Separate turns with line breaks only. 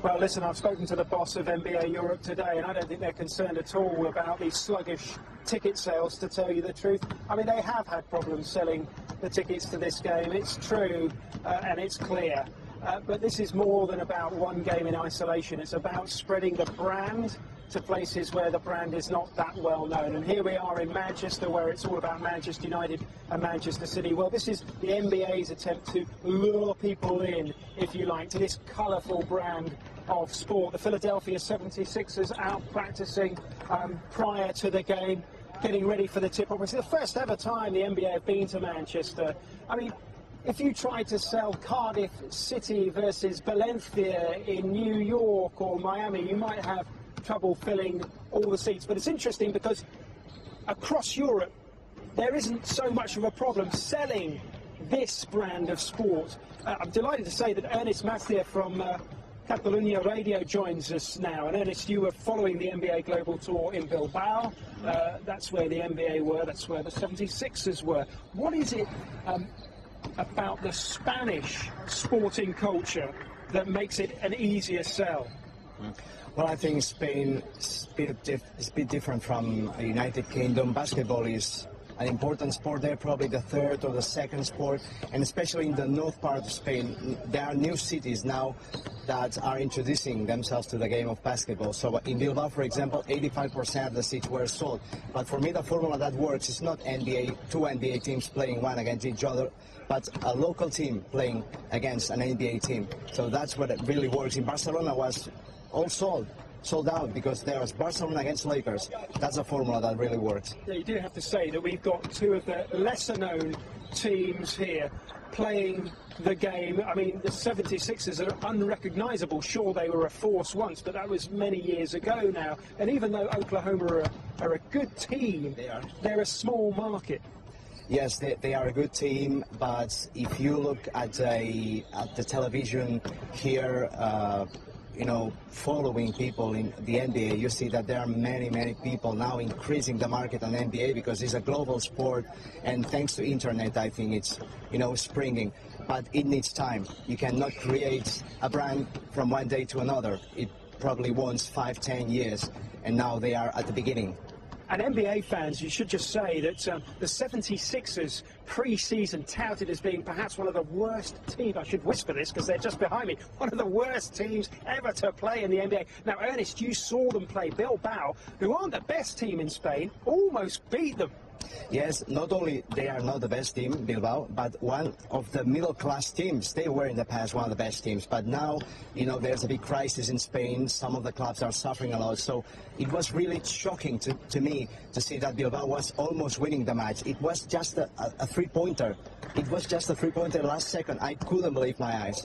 Well, listen, I've spoken to the boss of NBA Europe today, and I don't think they're concerned at all about these sluggish ticket sales, to tell you the truth. I mean, they have had problems selling the tickets to this game. It's true, and it's clear. But this is more than about one game in isolation. It's about spreading the brand to places where the brand is not that well known. And here we are in Manchester, where it's all about Manchester United and Manchester City. Well, this is the NBA's attempt to lure people in, if you like, to this colourful brand of sport. The Philadelphia 76ers out practicing prior to the game, getting ready for the tip-off. It's the first ever time the NBA have been to Manchester. I mean, if you tried to sell Cardiff City versus Valencia in New York or Miami, you might have trouble filling all the seats. But it's interesting because across Europe, there isn't so much of a problem selling this brand of sport. I'm delighted to say that Ernest Macia from Catalunya Radio joins us now. And Ernest, you were following the NBA Global Tour in Bilbao. That's where the NBA were, that's where the 76ers were. What is it about the Spanish sporting culture that makes it an easier sell?
Well, I think Spain is a bit different from the United Kingdom. Basketball is an important sport there, probably the third or the second sport, and especially in the north part of Spain, there are new cities now that are introducing themselves to the game of basketball. So in Bilbao, for example, 85% of the seats were sold. But for me, the formula that works is not two NBA teams playing one against each other, but a local team playing against an NBA team. So that's what it really works. In Barcelona was all sold out because there was Barcelona against Lakers. That's a formula that really works.
Yeah, you do have to say that we've got two of the lesser-known teams here playing the game. I mean, the 76ers are unrecognisable. Sure, they were a force once, but that was many years ago now. And even though Oklahoma are a good team, they're a small market.
Yes, they are a good team, but if you look at the television here, you know, following people in the NBA, you see that there are many people now increasing the market on NBA because it's a global sport, and thanks to internet, I think it's, you know, springing. But it needs time. You cannot create a brand from one day to another. It probably wants 5-10 years, and now they are at the beginning.
And NBA fans, you should just say that the 76ers pre-season touted as being perhaps one of the worst teams. I should whisper this because they're just behind me. One of the worst teams ever to play in the NBA. Now, Ernest, you saw them play. Bilbao, who aren't the best team in Spain, almost beat them.
Yes, not only they are not the best team, Bilbao, but one of the middle-class teams. They were in the past one of the best teams, but now, you know, there's a big crisis in Spain. Some of the clubs are suffering a lot, so it was really shocking to me to see that Bilbao was almost winning the match. It was just a three-pointer. It was just a three-pointer last second. I couldn't believe my eyes.